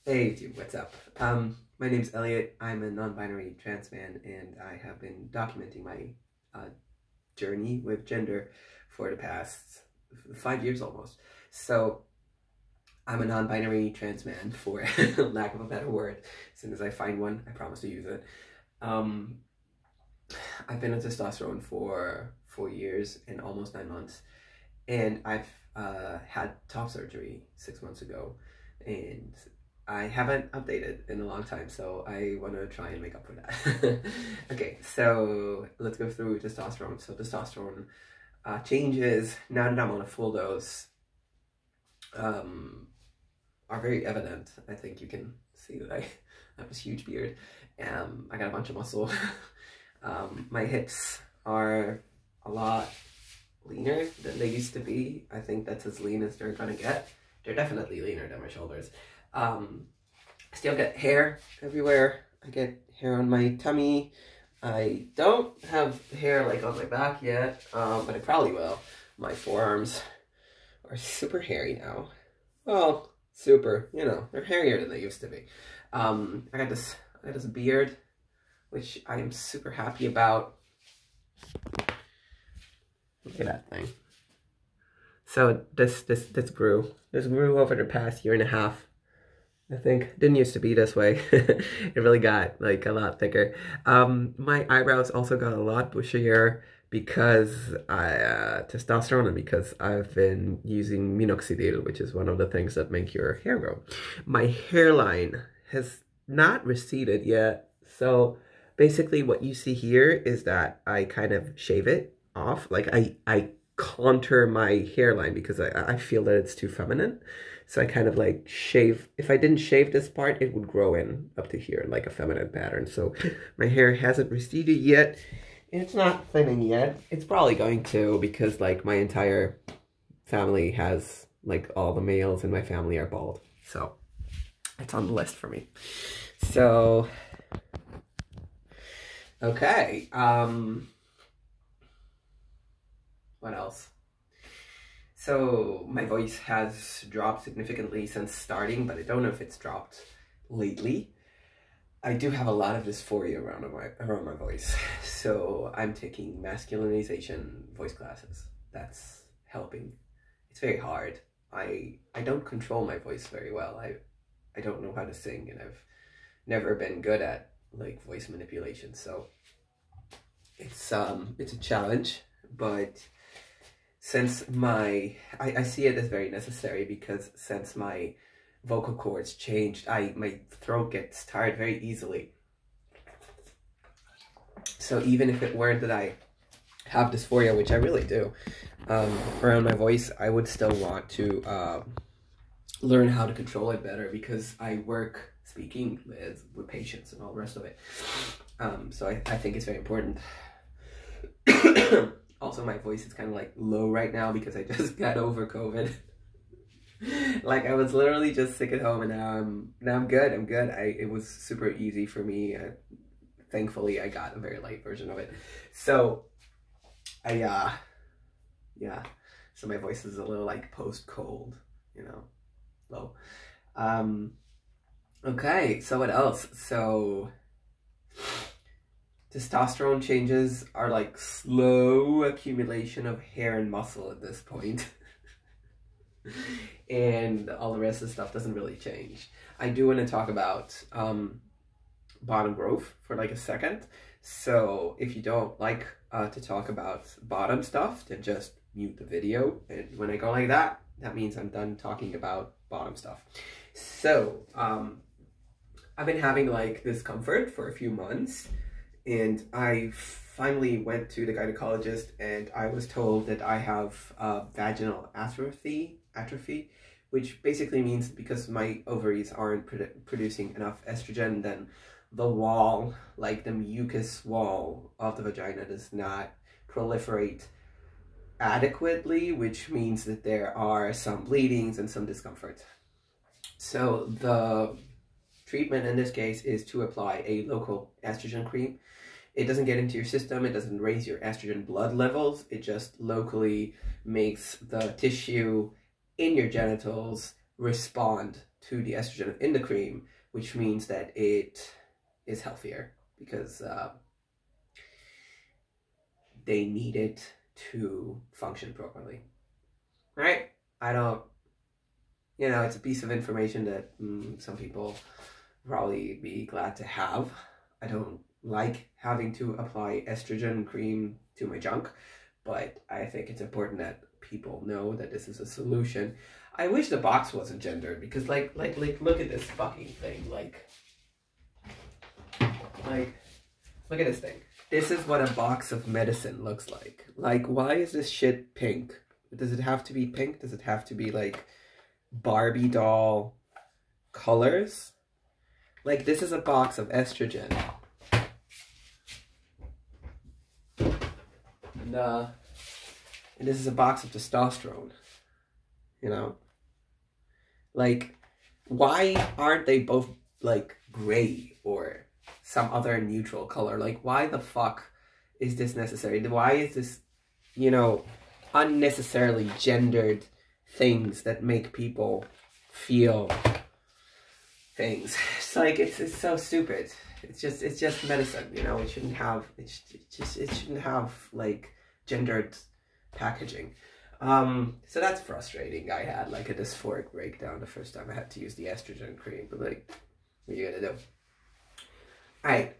Hey YouTube, what's up? My name's Elliot. I'm a non-binary trans man, and I have been documenting my journey with gender for the past 5 years almost. So I'm a non-binary trans man, for lack of a better word. As soon as I find one, I promise to use it. I've been on testosterone for 4 years and almost 9 months, and I've had top surgery 6 months ago, and I haven't updated in a long time, so I want to try and make up for that. Okay, so let's go through testosterone. So testosterone changes now that I'm on a full dose are very evident. I think you can see that I have this huge beard. I got a bunch of muscle. My hips are a lot leaner than they used to be. I think that's as lean as they're gonna get. They're definitely leaner than my shoulders. I still get hair everywhere. I get hair on my tummy. I don't have hair like on my back yet, but I probably will. My forearms are super hairy now. Well, super, you know, they're hairier than they used to be. I got this beard, which I am super happy about. Look at that thing. So this grew over the past year and a half. I think didn't used to be this way. It really got like a lot thicker. My eyebrows also got a lot bushier because testosterone, and because I've been using minoxidil, which is one of the things that make your hair grow. My hairline has not receded yet. So basically what you see here is that I kind of shave it off. Like I contour my hairline because I feel that it's too feminine. So I kind of like shave. If I didn't shave this part, it would grow in up to here like a feminine pattern. So my hair hasn't receded yet. It's not thinning yet. It's probably going to, because like my entire family has, like all the males in my family are bald. So it's on the list for me. So, okay. What else? So my voice has dropped significantly since starting, but I don't know if it's dropped lately. I do have a lot of dysphoria around my voice. So I'm taking masculinization voice classes. That's helping. It's very hard. I don't control my voice very well. I don't know how to sing, and I've never been good at like voice manipulation. So it's a challenge, but since I see it as very necessary, because since my vocal cords changed, my throat gets tired very easily. So even if it weren't that I have dysphoria, which I really do, around my voice, I would still want to learn how to control it better, because I work speaking with patients and all the rest of it. So I think it's very important. Also, my voice is kind of like low right now because I just got over COVID. Like I was literally just sick at home, and now I'm good. I'm good. It was super easy for me. Thankfully, I got a very light version of it. So yeah. So my voice is a little like post-cold, you know, low. Okay. So what else? So testosterone changes are like slow accumulation of hair and muscle at this point. And all the rest of the stuff doesn't really change. I do want to talk about bottom growth for like a second. So if you don't like to talk about bottom stuff, then just mute the video. And when I go like that, that means I'm done talking about bottom stuff. So I've been having like discomfort for a few months. And I finally went to the gynecologist, and I was told that I have vaginal atrophy, which basically means because my ovaries aren't producing enough estrogen, then the wall, like the mucus wall of the vagina, does not proliferate adequately, which means that there are some bleedings and some discomfort. So the treatment in this case is to apply a local estrogen cream. It doesn't get into your system. It doesn't raise your estrogen blood levels. It just locally makes the tissue in your genitals respond to the estrogen in the cream, which means that it is healthier because they need it to function properly, right? I don't, you know, it's a piece of information that some people probably be glad to have. I don't like having to apply estrogen cream to my junk, but I think it's important that people know that this is a solution. I wish the box wasn't gendered because like look at this fucking thing. Like look at this thing. This is what a box of medicine looks like. Like, why is this shit pink? Does it have to be pink? Does it have to be like Barbie doll colors? Like, this is a box of estrogen. And this is a box of testosterone. You know? Like, why aren't they both like gray or some other neutral color? Like, why the fuck is this necessary? Why is this, you know, unnecessarily gendered things that make people feel things? It's like, it's so stupid. It's just medicine, you know. It shouldn't have, it shouldn't have like gendered packaging. So that's frustrating. I had like a dysphoric breakdown the first time I had to use the estrogen cream, but like, what are you gonna do? Alright,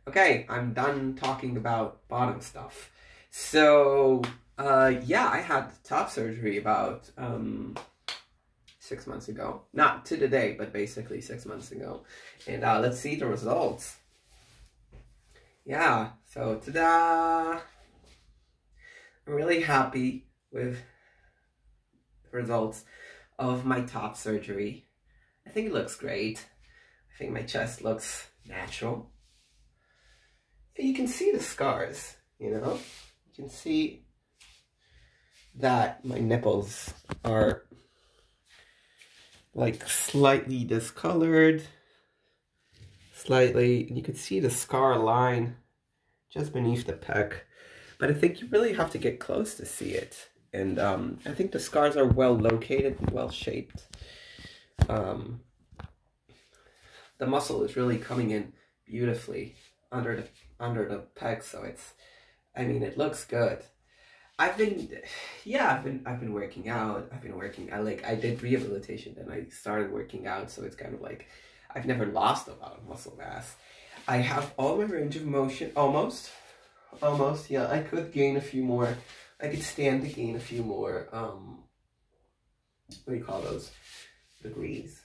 okay, I'm done talking about bottom stuff. So, yeah, I had top surgery about 6 months ago. Not to the day, but basically 6 months ago. And let's see the results. Yeah, so ta-da! I'm really happy with the results of my top surgery. I think it looks great. I think my chest looks natural. You can see the scars, you know? You can see that my nipples are like slightly discolored. Slightly, and you can see the scar line just beneath the pec. But I think you really have to get close to see it. And I think the scars are well located and well shaped. The muscle is really coming in beautifully under the pec, so it's, I mean, it looks good. I've been working out. I did rehabilitation, then I started working out, so it's kind of like I've never lost a lot of muscle mass. I have all my range of motion, almost, yeah. I could gain a few more. I could stand to gain a few more, what do you call those, degrees,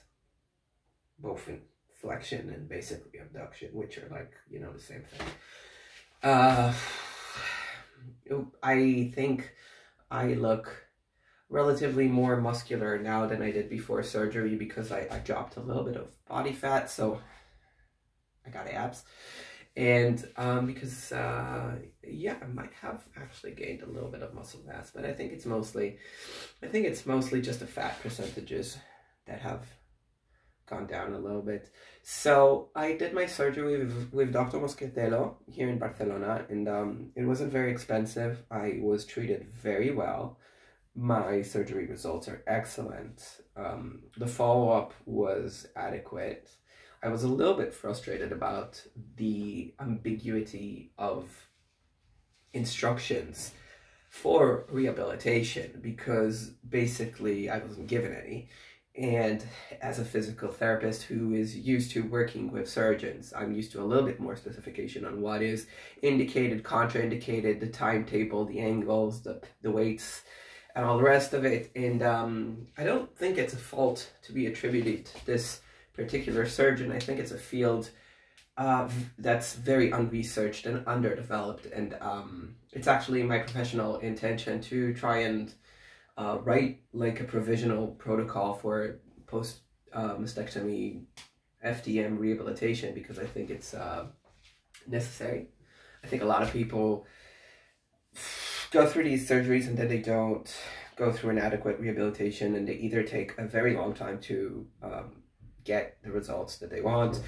both in flexion and basically abduction, which are like, you know, the same thing. I think I look relatively more muscular now than I did before surgery because I dropped a little bit of body fat, so I got abs. And because, yeah, I might have actually gained a little bit of muscle mass, but I think it's mostly just the fat percentages that have gone down a little bit. So I did my surgery with Dr. Mosquetelo here in Barcelona, and it wasn't very expensive. I was treated very well. My surgery results are excellent. The follow-up was adequate. I was a little bit frustrated about the ambiguity of instructions for rehabilitation because basically I wasn't given any. And as a physical therapist who is used to working with surgeons, I'm used to a little bit more specification on what is indicated, contraindicated, the timetable, the angles, the weights, and all the rest of it. And I don't think it's a fault to be attributed to this particular surgeon. I think it's a field that's very unresearched and underdeveloped. And it's actually my professional intention to try and write like a provisional protocol for post mastectomy FDM rehabilitation because I think it's necessary. I think a lot of people go through these surgeries and then they don't go through an adequate rehabilitation, and they either take a very long time to get the results that they want,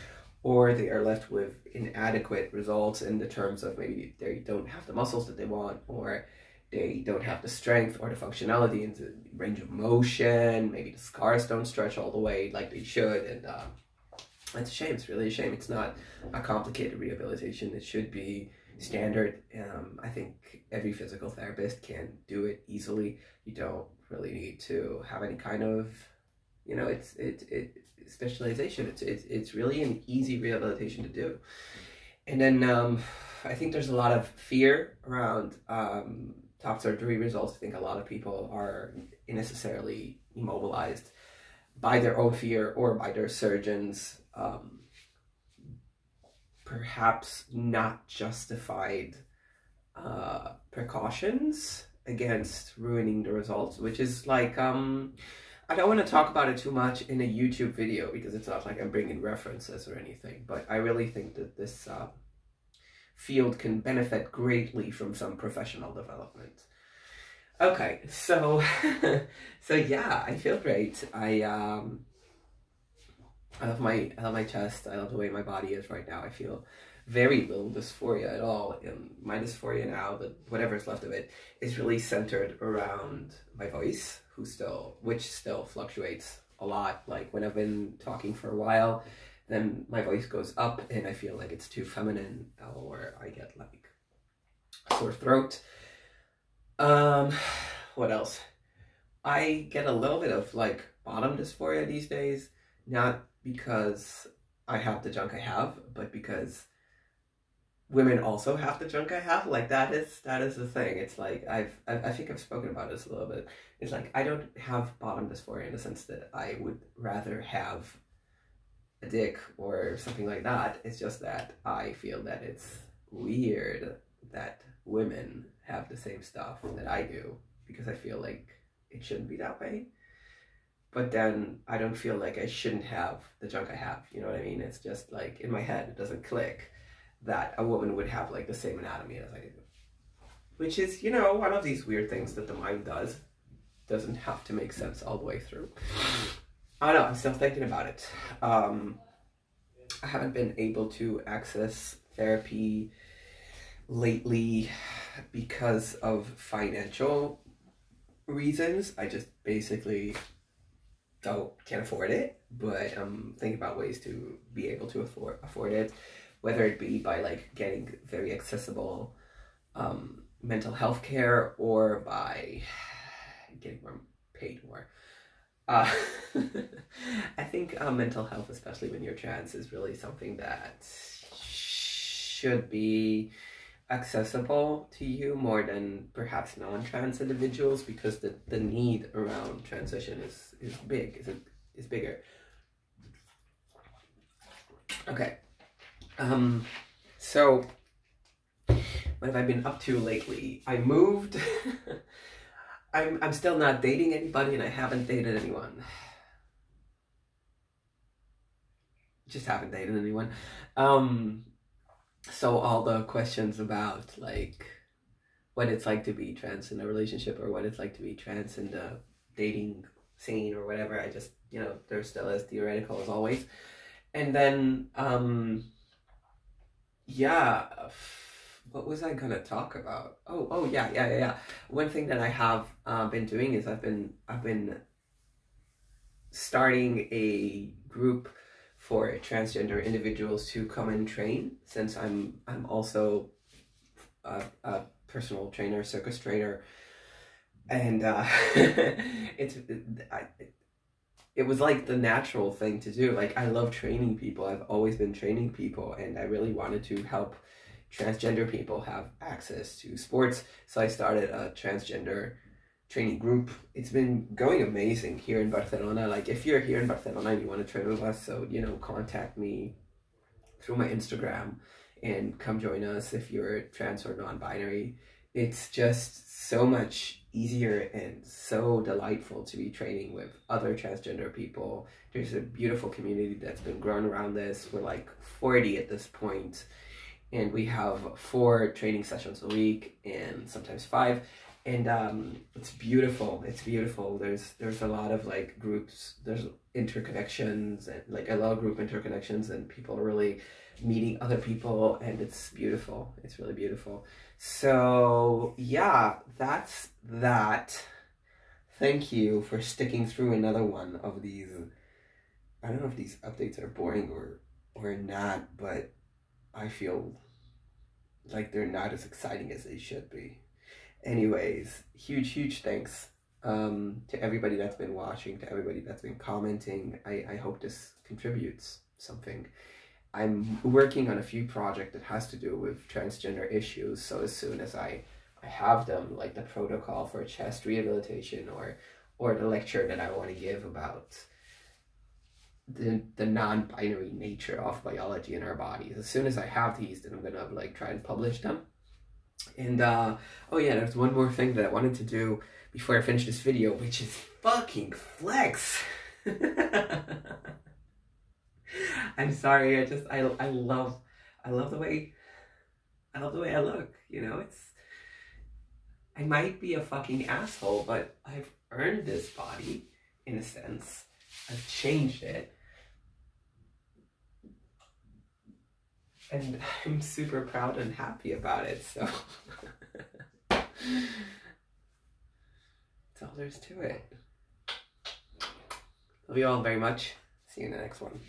or they are left with inadequate results in the terms of maybe they don't have the muscles that they want, or they don't have the strength or the functionality and the range of motion. Maybe the scars don't stretch all the way like they should, and it's a shame. It's really a shame. It's not a complicated rehabilitation. It should be standard. I think every physical therapist can do it easily. You don't really need to have any kind of, you know, it's specialization. It's really an easy rehabilitation to do. And then I think there's a lot of fear around top surgery results. I think a lot of people are unnecessarily immobilized by their own fear or by their surgeons' perhaps not justified precautions against ruining the results, which is like, I don't want to talk about it too much in a YouTube video because it's not like I'm bringing references or anything, but I really think that this field can benefit greatly from some professional development. Okay, so so yeah, I feel great. I love my chest. I love the way my body is right now. I feel very little dysphoria at all. And my dysphoria now, whatever's left of it, is really centered around my voice, which still fluctuates a lot. Like when I've been talking for a while, then my voice goes up and I feel like it's too feminine, or I get like a sore throat. What else? I get a little bit of like bottom dysphoria these days, not because I have the junk I have, but because women also have the junk I have. Like that is the thing. It's like I think I've spoken about this a little bit. It's like I don't have bottom dysphoria in the sense that I would rather have a dick or something like that. It's just that I feel that it's weird that women have the same stuff that I do, because I feel like it shouldn't be that way. But then I don't feel like I shouldn't have the junk I have, you know what I mean? It's just like in my head, it doesn't click that a woman would have like the same anatomy as I do. Which is, you know, one of these weird things that the mind does. Doesn't have to make sense all the way through. I don't know, I'm still thinking about it. I haven't been able to access therapy lately because of financial reasons. I just basically can't afford it, but I'm thinking about ways to be able to afford it, whether it be by like getting very accessible mental health care or by getting paid more. I think mental health, especially when you're trans, is really something that should be accessible to you more than perhaps non-trans individuals, because the need around transition is bigger. Okay, so what have I been up to lately? I moved. I'm still not dating anybody, and I haven't dated anyone. Just haven't dated anyone. So all the questions about like what it's like to be trans in a relationship, or what it's like to be trans in the dating scene or whatever, I just, you know, they're still as theoretical as always. And then yeah, what was I gonna talk about? Oh yeah. One thing that I have been doing is I've been starting a group for transgender individuals to come and train, since I'm also a personal trainer, circus trainer, and it was like the natural thing to do. Like I love training people. I've always been training people, and I really wanted to help transgender people have access to sports. So I started a transgender training group. It's been going amazing here in Barcelona. Like if you're here in Barcelona and you want to train with us, so, you know, contact me through my Instagram and come join us if you're trans or non-binary. It's just so much easier and so delightful to be training with other transgender people. There's a beautiful community that's been grown around this. We're like 40 at this point, and we have 4 training sessions a week, and sometimes 5. and it's beautiful. It's beautiful. There's a lot of like groups. There's interconnections and like a lot of group interconnections, and people are really meeting other people, and it's beautiful. It's really beautiful. So yeah, that's that. Thank you for sticking through another one of these. I don't know if these updates are boring or not, but I feel like they're not as exciting as they should be. Anyways, huge thanks to everybody that's been watching, to everybody that's been commenting. I hope this contributes something. I'm working on a few projects that has to do with transgender issues, so as soon as I have them, like the protocol for chest rehabilitation or the lecture that I want to give about the non-binary nature of biology in our bodies. As soon as I have these, then I'm gonna like try and publish them. And oh yeah, there's one more thing that I wanted to do before I finish this video, which is fucking flex. I'm sorry, I love the way I look, you know. I might be a fucking asshole, but I've earned this body in a sense. I've changed it. And I'm super proud and happy about it, so that's all there is to it. Love you all very much. See you in the next one.